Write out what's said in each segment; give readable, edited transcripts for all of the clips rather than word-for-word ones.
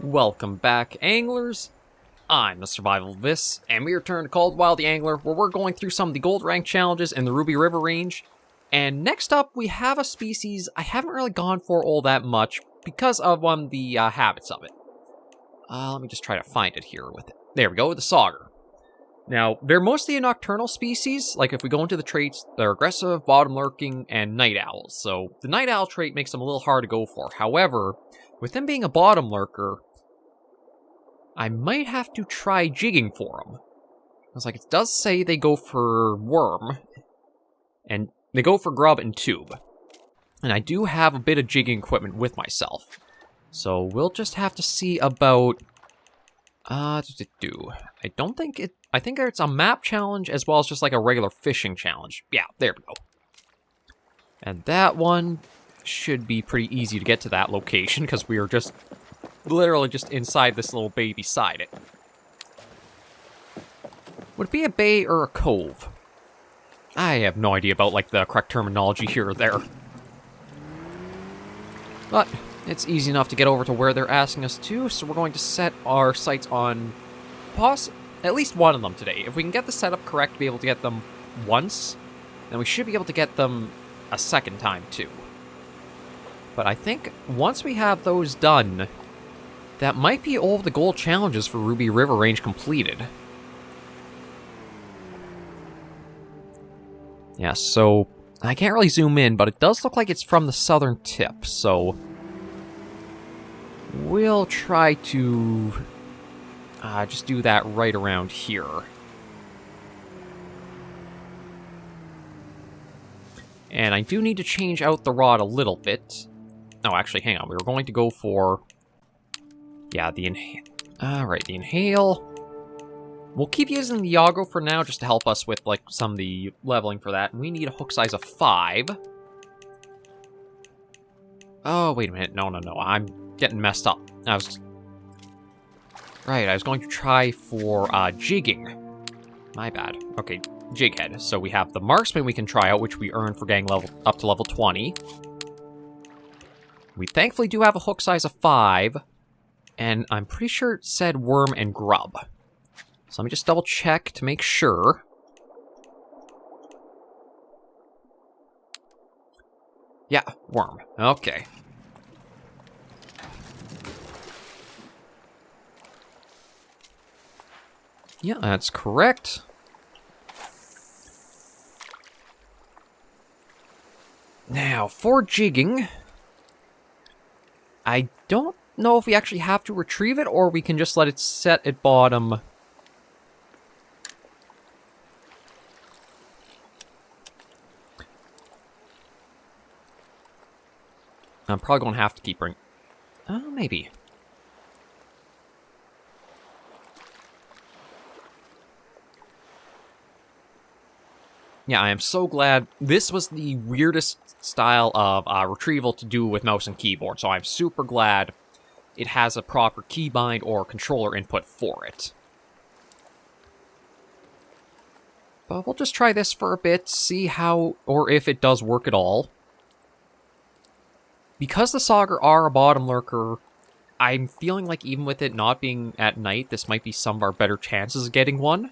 Welcome back, anglers. I'm the Survivalist, and we return to Call of the Wild the Angler, where we're going through some of the gold rank challenges in the Ruby River range. And next up, we have a species I haven't really gone for all that much because of the habits of it. Let me just try to find it here with it. There we go, the Sauger. Now, they're mostly a nocturnal species. Like, if we go into the traits, they're aggressive, bottom lurking, and night owls. So, the night owl trait makes them a little hard to go for. However, with them being a bottom lurker, I might have to try jigging for them. Because, like, it does say they go for worm, and they go for grub and tube. And I do have a bit of jigging equipment with myself. So, we'll just have to see about... I don't think it... I think it's a map challenge as well as just like a regular fishing challenge. Yeah, there we go. And that one should be pretty easy to get to that location because we are just literally just inside this little bay beside it. Would it be a bay or a cove? I have no idea about like the correct terminology here or there. But it's easy enough to get over to where they're asking us to, so we're going to set our sights on at least one of them today. If we can get the setup correct to be able to get them once, then we should be able to get them a second time too. But I think once we have those done, that might be all of the gold challenges for Ruby River range completed. Yeah, so I can't really zoom in, but it does look like it's from the southern tip, so we'll try to just do that right around here. And I do need to change out the rod a little bit. Oh, actually, hang on. We were going to go for... yeah, the inhale. Alright, the inhale. We'll keep using the Yago for now, just to help us with, like, some of the leveling for that. And we need a hook size of 5. Oh, wait a minute. No. I'm getting messed up. Right, I was going to try for jigging. My bad. Okay, jig head. So we have the marksman we can try out, which we earn for getting up to level 20. We thankfully do have a hook size of 5. And I'm pretty sure it said worm and grub. So let me just double check to make sure. Yeah, worm. Okay. Yeah, that's correct. Now, for jigging, I don't know if we actually have to retrieve it or we can just let it set at bottom. I'm probably going to have to keep bringing... maybe. Yeah, I am so glad. This was the weirdest style of retrieval to do with mouse and keyboard, so I'm super glad it has a proper keybind or controller input for it. But we'll just try this for a bit, see how or if it does work at all. Because the Sauger are a bottom lurker, I'm feeling like even with it not being at night, this might be some of our better chances of getting one.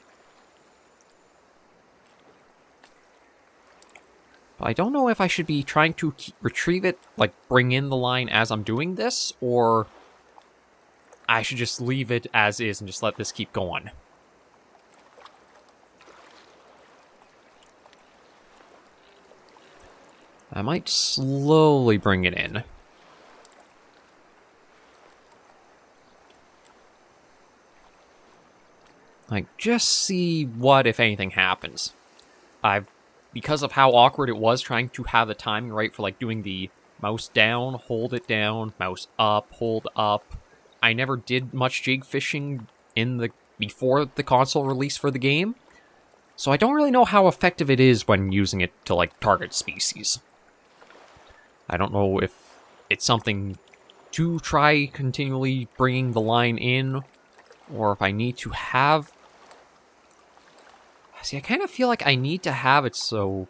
But I don't know if I should be trying to retrieve it, like bring in the line as I'm doing this, or I should just leave it as is and just let this keep going. I might slowly bring it in. Like, just see what, if anything, happens. Because of how awkward it was trying to have the timing right for, like, doing the mouse down, hold it down, mouse up, hold up. I never did much jig fishing before the console release for the game, so I don't really know how effective it is when using it to, like, target species. I don't know if it's something to try continually bringing the line in, or if I need to have... See, I kind of feel like I need to have it so...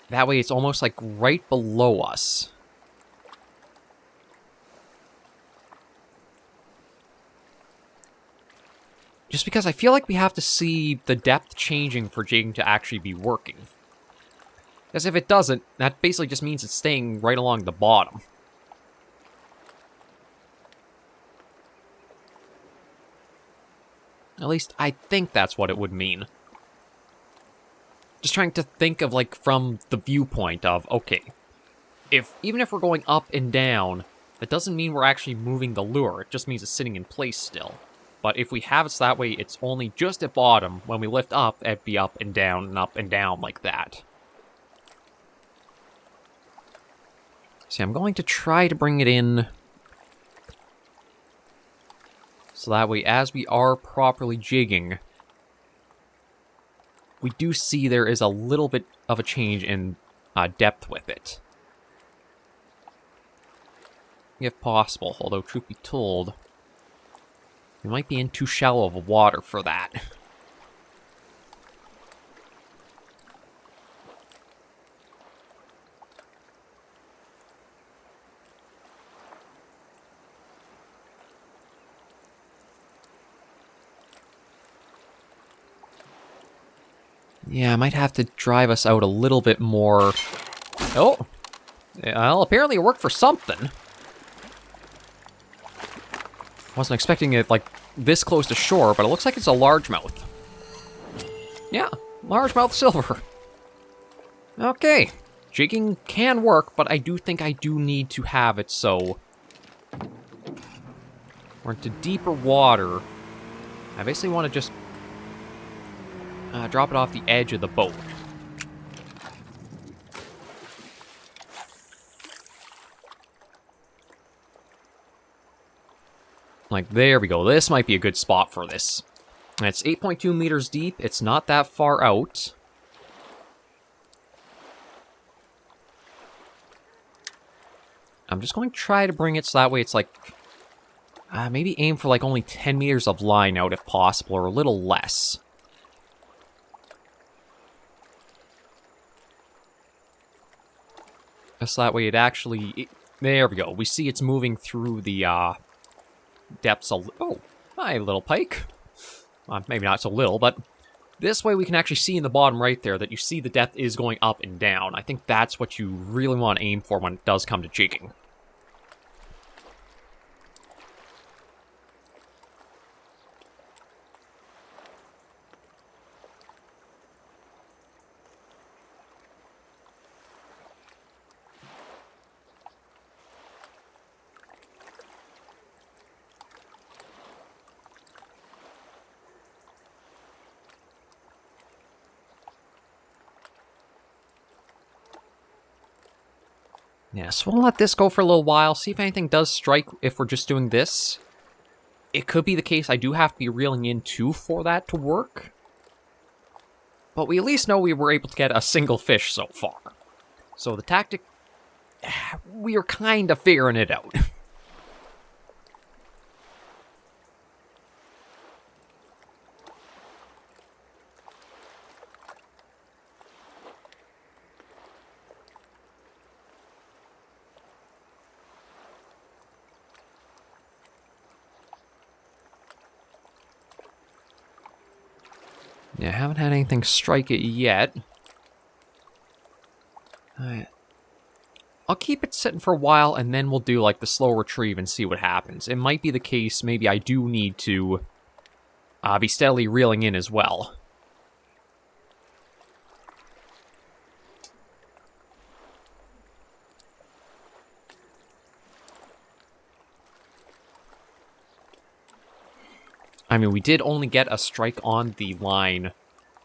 that way it's almost like right below us. Just because I feel like we have to see the depth changing for jigging to actually be working. Because if it doesn't, that basically just means it's staying right along the bottom. At least I think that's what it would mean. Just trying to think of, like, from the viewpoint of, okay, even if we're going up and down, that doesn't mean we're actually moving the lure. It just means it's sitting in place still. But if we have it so that way, it's only just at bottom. When we lift up, it'd be up and down like that. See, I'm going to try to bring it in so that way, as we are properly jigging, we do see there is a little bit of a change in depth with it. If possible, although truth be told, we might be in too shallow of water for that. Yeah, I might have to drive us out a little bit more. Oh! Well, apparently it worked for something. Wasn't expecting it, like, this close to shore, but it looks like it's a largemouth. Yeah, largemouth silver. Okay. Jigging can work, but I do think I do need to have it so we're into deeper water. I basically want to just drop it off the edge of the boat. Like, there we go. This might be a good spot for this. And it's 8.2 meters deep. It's not that far out. I'm just going to try to bring it so that way it's like... maybe aim for like only 10 meters of line out if possible, or a little less. Just that way it actually... there we go. We see it's moving through the depths a... oh, hi, little pike. Maybe not so little, but this way we can actually see in the bottom right there that you see the depth is going up and down. I think that's what you really want to aim for when it does come to jigging. Yeah, so we'll let this go for a little while, see if anything does strike if we're just doing this. It could be the case I do have to be reeling in too for that to work. But we at least know we were able to get a single fish so far. So the tactic, we are kind of figuring it out. Yeah, I haven't had anything strike it yet. I'll keep it sitting for a while, and then we'll do, like, the slow retrieve and see what happens. It might be the case, maybe I do need to be steadily reeling in as well. I mean, we did only get a strike on the line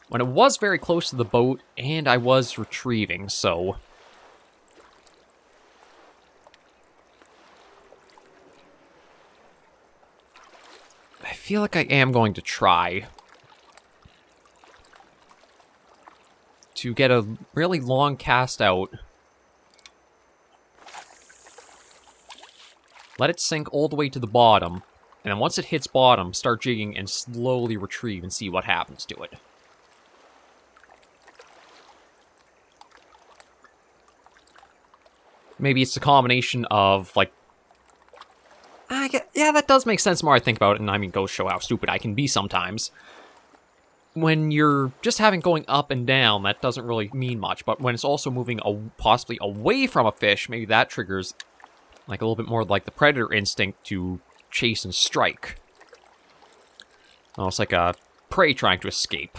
when it was very close to the boat, and I was retrieving, so... I feel like I am going to try to get a really long cast out. Let it sink all the way to the bottom. And then once it hits bottom, start jigging and slowly retrieve and see what happens to it. Maybe it's a combination of, like... Yeah, that does make sense the more I think about it, and I mean, goes show how stupid I can be sometimes. When you're just having going up and down, that doesn't really mean much, but when it's also moving possibly away from a fish, maybe that triggers like a little bit more like the predator instinct to chase and strike. Almost like a prey trying to escape.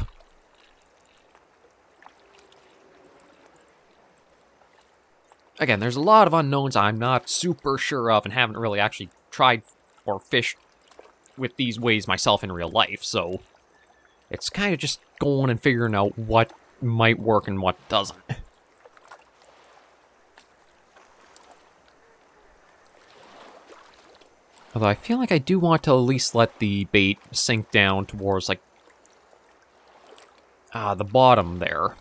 Again, there's a lot of unknowns I'm not super sure of and haven't really actually tried or fished with these ways myself in real life, so it's kind of just going and figuring out what might work and what doesn't. Although I feel like I do want to at least let the bait sink down towards, like, the bottom there.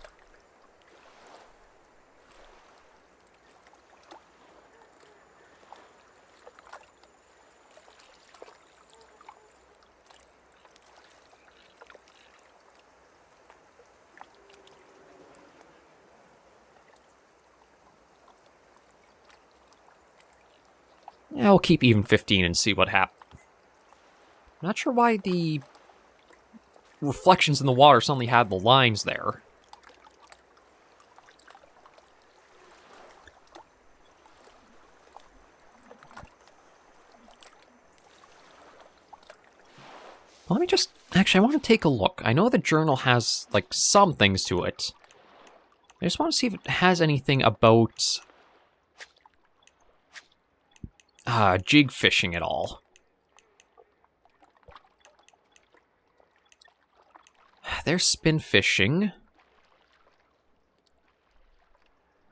I'll keep even 15 and see what happens. I'm not sure why the reflections in the water suddenly had the lines there. Let me just... Actually, I want to take a look. I know the journal has, like, some things to it. I just want to see if it has anything about... jig fishing at all. There's spin fishing.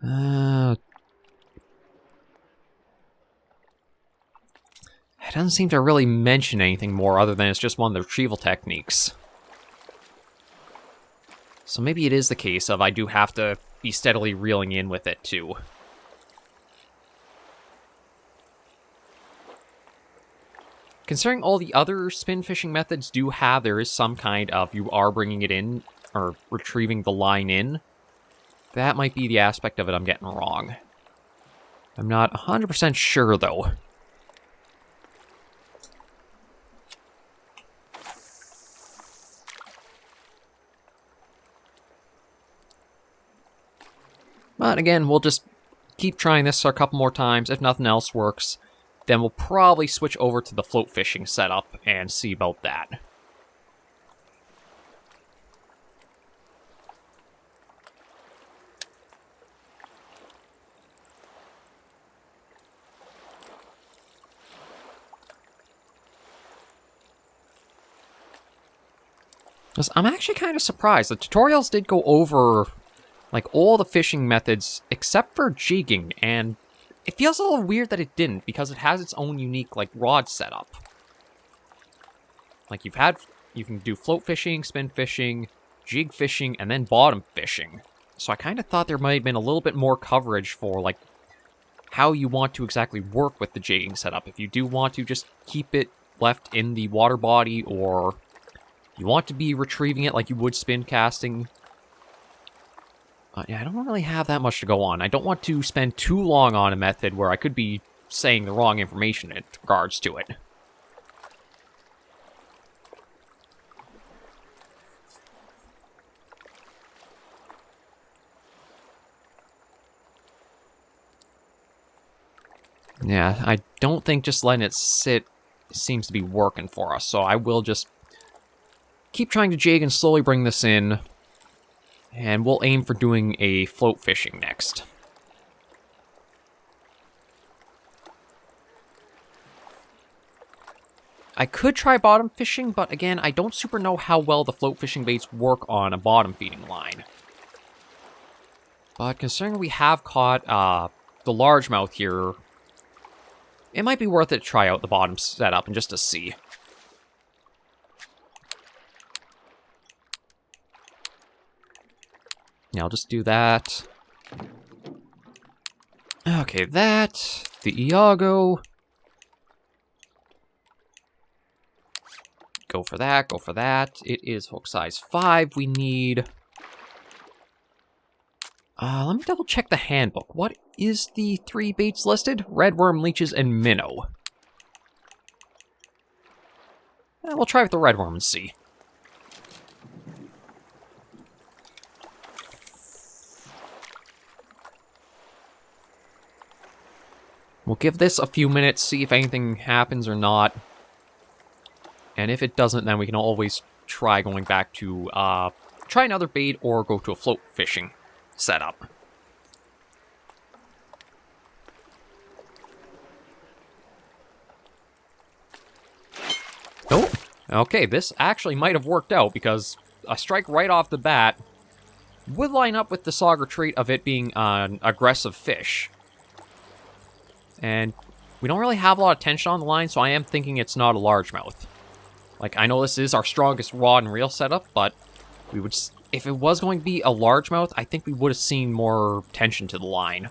It doesn't seem to really mention anything more other than it's just one of the retrieval techniques. So maybe it is the case of I do have to be steadily reeling in with it too. Considering all the other spin fishing methods do have, there is some kind of you are bringing it in, or retrieving the line in. That might be the aspect of it I'm getting wrong. I'm not 100% sure, though. But again, we'll just keep trying this a couple more times. If nothing else works, then we'll probably switch over to the float fishing setup and see about that. I'm actually kind of surprised. The tutorials did go over like all the fishing methods except for jigging, and it feels a little weird that it didn't, because it has its own unique, like, rod setup. Like, you can do float fishing, spin fishing, jig fishing, and then bottom fishing. So I kind of thought there might have been a little bit more coverage for, like, how you want to exactly work with the jigging setup. If you do want to just keep it left in the water body, or you want to be retrieving it like you would spin casting. Yeah, I don't really have that much to go on. I don't want to spend too long on a method where I could be saying the wrong information in regards to it. Yeah, I don't think just letting it sit seems to be working for us, so I will just keep trying to jig and slowly bring this in. And we'll aim for doing a float fishing next. I could try bottom fishing, but again, I don't super know how well the float fishing baits work on a bottom feeding line. But considering we have caught the largemouth here, it might be worth it to try out the bottom setup and just to see. Yeah, I'll just do that. Okay, that. The Iago. Go for that, go for that. It is hook size 5 we need. Let me double check the handbook. What is the 3 baits listed? Redworm, leeches, and minnow. We'll try with the red worm and see. We'll give this a few minutes, see if anything happens or not. And if it doesn't, then we can always try going back to try another bait or go to a float fishing setup. Oh, okay, this actually might have worked out because a strike right off the bat would line up with the Sauger trait of it being an aggressive fish. And we don't really have a lot of tension on the line, so I am thinking it's not a largemouth. Like, I know this is our strongest rod and reel setup, but we would, if it was going to be a largemouth, I think we would have seen more tension to the line.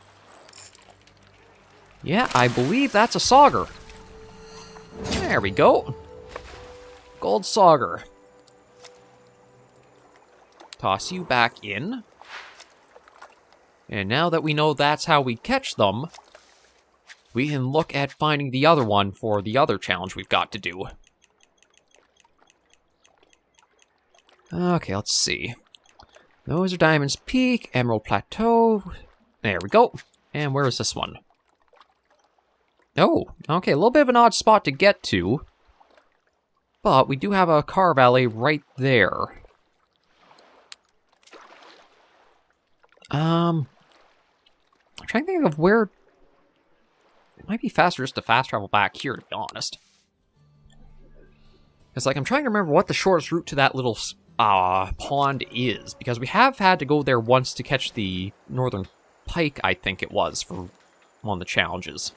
Yeah, I believe that's a Sauger. There we go. Gold Sauger. Toss you back in. And now that we know that's how we catch them, we can look at finding the other one for the other challenge we've got to do. Okay, let's see. Those are Diamond's Peak, Emerald Plateau. There we go. And where is this one? Oh, okay, a little bit of an odd spot to get to. But we do have a car valet right there. I'm trying to think of where... It might be faster just to fast travel back here, to be honest. It's like, I'm trying to remember what the shortest route to that little pond is, because we have had to go there once to catch the northern pike, I think it was, for one of the challenges.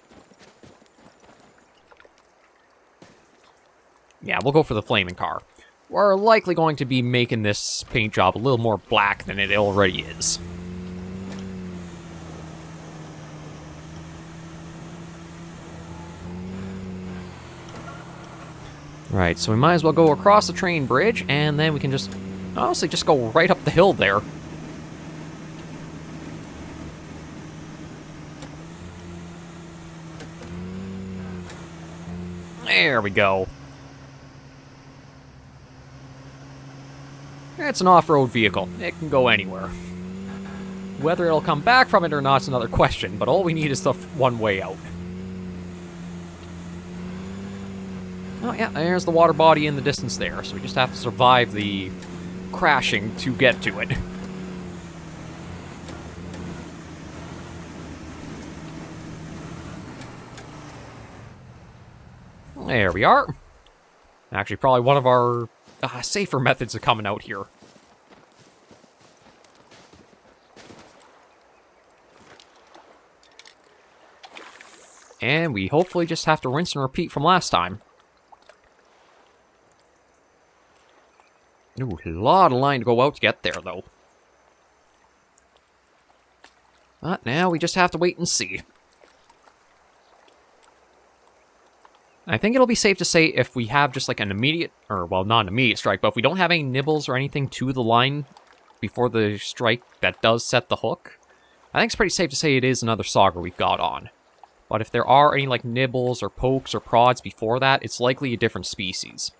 Yeah, we'll go for the flaming car. We're likely going to be making this paint job a little more black than it already is. Right, so we might as well go across the train bridge, and then we can just, honestly, just go right up the hill there. There we go. It's an off-road vehicle. It can go anywhere. Whether it'll come back from it or not is another question, but all we need is the one way out. Oh yeah, there's the water body in the distance there, so we just have to survive the crashing to get to it. There we are. Actually, probably one of our safer methods of coming out here. And we hopefully just have to rinse and repeat from last time. Ooh, a lot of line to go out to get there, though. But now we just have to wait and see. I think it'll be safe to say if we have just like an immediate, or well, not an immediate strike, but if we don't have any nibbles or anything to the line before the strike that does set the hook, I think it's pretty safe to say it is another Sauger we've got on. But if there are any like nibbles or pokes or prods before that, it's likely a different species.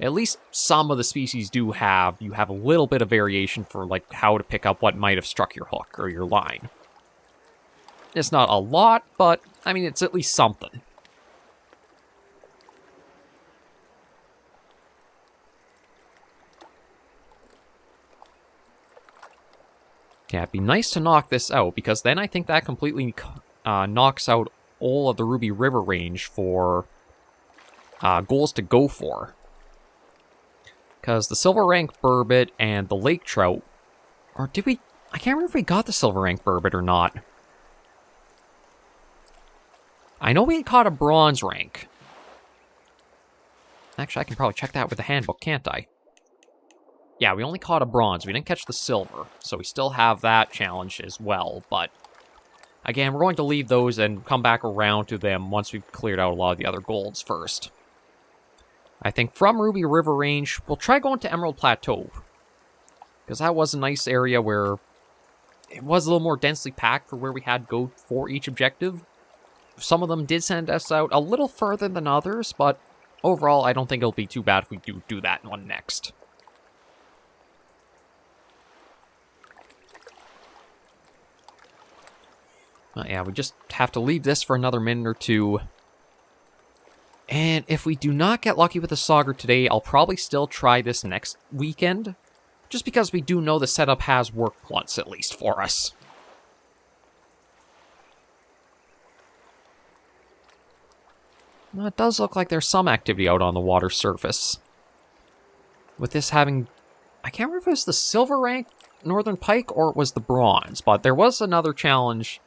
At least some of the species do have, you have a little bit of variation for like how to pick up what might have struck your hook or your line. It's not a lot, but I mean, it's at least something. Yeah, it'd be nice to knock this out, because then I think that completely knocks out all of the Ruby River range for goals to go for. Because the silver rank burbot and the lake trout, or did we, I can't remember if we got the silver rank burbot or not. I know we had caught a bronze rank. Actually, I can probably check that with the handbook, can't I? Yeah, we only caught a bronze. We didn't catch the silver, so we still have that challenge as well. But again, we're going to leave those and come back around to them once we've cleared out a lot of the other golds first. I think from Ruby River Range, we'll try going to Emerald Plateau, because that was a nice area where it was a little more densely packed for where we had to go for each objective. Some of them did send us out a little further than others, but overall, I don't think it'll be too bad if we do that one next. Yeah, we just have to leave this for another minute or two. And if we do not get lucky with the Sauger today, I'll probably still try this next weekend. Just because we do know the setup has worked once, at least, for us. Well, it does look like there's some activity out on the water surface. With this having... I can't remember if it was the silver rank Northern Pike or it was the bronze, but there was another challenge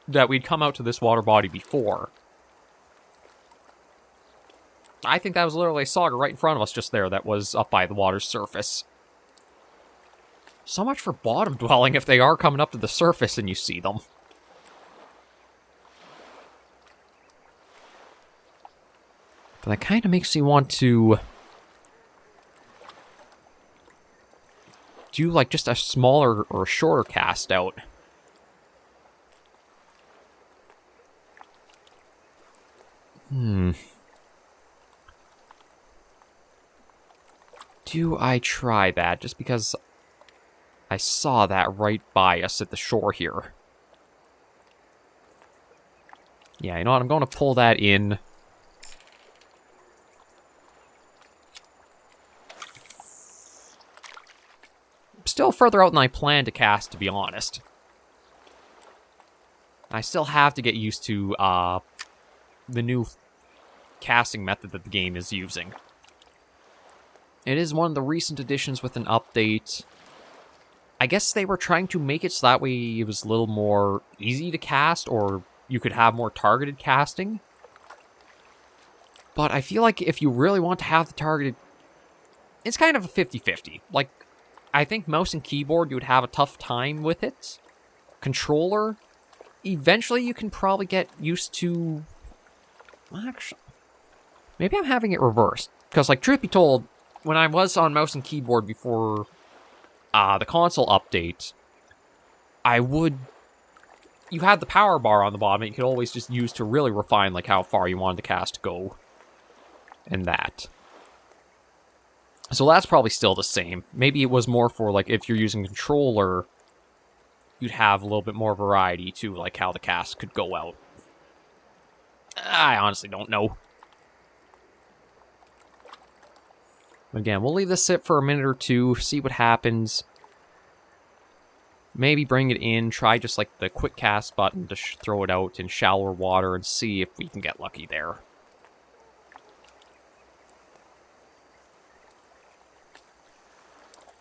that we'd come out to this water body before. I think that was literally a Sauger right in front of us just there that was up by the water's surface. So much for bottom dwelling if they are coming up to the surface and you see them. But that kind of makes me want to do like just a smaller or a shorter cast out. Do I try that just because I saw that right by us at the shore here? Yeah, you know what? I'm going to pull that in. Still further out than I planned to cast, to be honest. I still have to get used to the new casting method that the game is using. It is one of the recent additions with an update. I guess they were trying to make it so that way it was a little more easy to cast, or you could have more targeted casting. But I feel like if you really want to have the targeted... It's kind of a 50-50. Like, I think mouse and keyboard, you would have a tough time with it. Controller, eventually you can probably get used to... Actually, maybe I'm having it reversed. Because, like, truth be told, when I was on mouse and keyboard before the console update, you had the power bar on the bottom, and you could always just use to really refine, like, how far you wanted the cast to go. And that. So that's probably still the same. Maybe it was more for, like, if you're using controller, you'd have a little bit more variety, too, like how the cast could go out. I honestly don't know. Again, we'll leave this sit for a minute or two, see what happens. Maybe bring it in, try just like the quick cast button to throw it out in shallower water and see if we can get lucky there.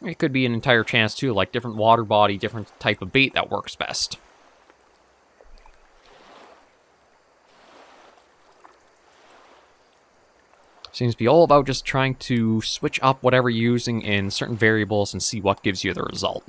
It could be an entire chance too, like different water body, different type of bait that works best. Seems to be all about just trying to switch up whatever you're using in certain variables and see what gives you the result.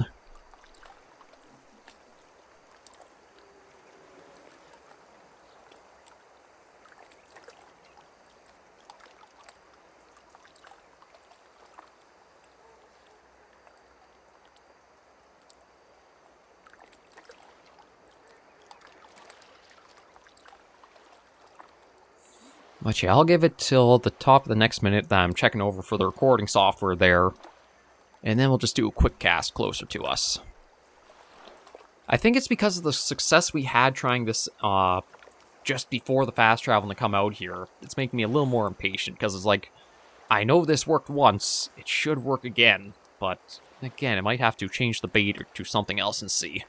But yeah, I'll give it till the top of the next minute that I'm checking over for the recording software there. And then we'll just do a quick cast closer to us. I think it's because of the success we had trying this just before the fast travel to come out here. It's making me a little more impatient, because it's like, I know this worked once, it should work again. But again, it might have to change the bait or to something else and see.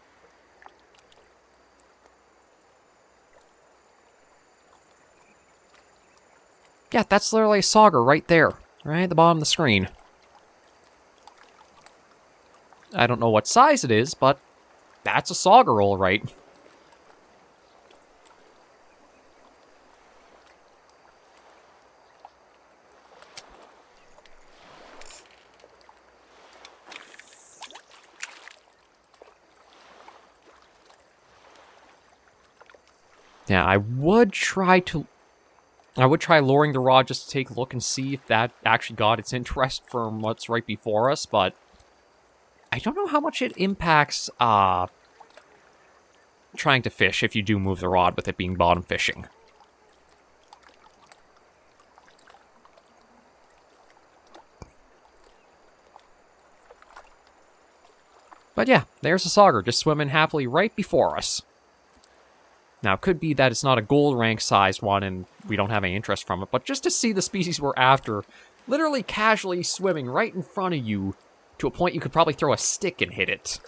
Yeah, that's literally a Sauger right there. Right at the bottom of the screen. I don't know what size it is, but that's a Sauger, all right. Yeah, I would try luring the rod just to take a look and see if that actually got its interest from what's right before us, but I don't know how much it impacts trying to fish if you do move the rod with it being bottom fishing. But yeah, there's a Sauger just swimming happily right before us. Now, it could be that it's not a gold rank sized one and we don't have any interest from it, but just to see the species we're after literally casually swimming right in front of you to a point you could probably throw a stick and hit it.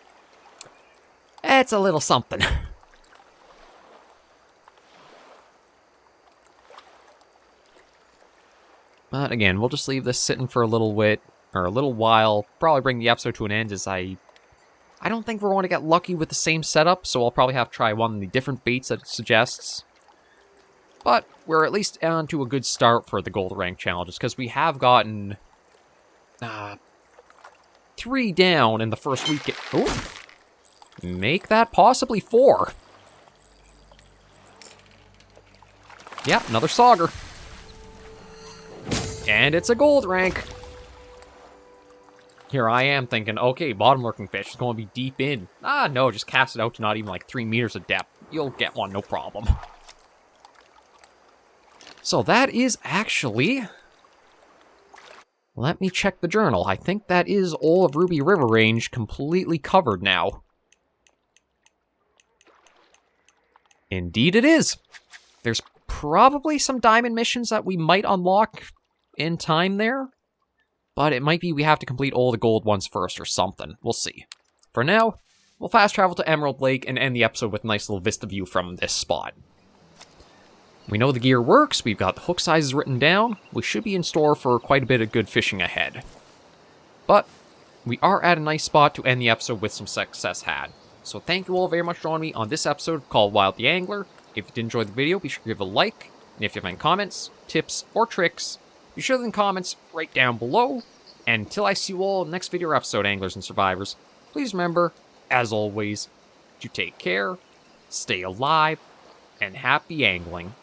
It's a little something. But again, we'll just leave this sitting for a little while. Probably bring the episode to an end as I don't think we're going to get lucky with the same setup, so I'll probably have to try one of the different baits that it suggests. But we're at least on to a good start for the gold rank challenges, because we have gotten 3 down in the first week. Oh, make that possibly 4. Yep, another Sauger. And it's a gold rank. Here I am thinking, okay, bottom lurking fish is going to be deep in. Ah, no, just cast it out to not even like 3 meters of depth. You'll get one, no problem. So that is actually... Let me check the journal. I think that is all of Ruby River Range completely covered now. Indeed it is. There's probably some diamond missions that we might unlock in time there. But it might be we have to complete all the gold ones first or something. We'll see. For now, we'll fast travel to Emerald Lake and end the episode with a nice little vista view from this spot. We know the gear works, we've got the hook sizes written down, we should be in store for quite a bit of good fishing ahead. But we are at a nice spot to end the episode with some success had. So thank you all very much for joining me on this episode called Wild the Angler. If you did enjoy the video, be sure to give it a like. And if you have any comments, tips, or tricks, be sure to leave comments right down below. And until I see you all in the next video or episode, anglers and survivors, please remember, as always, to take care, stay alive, and happy angling.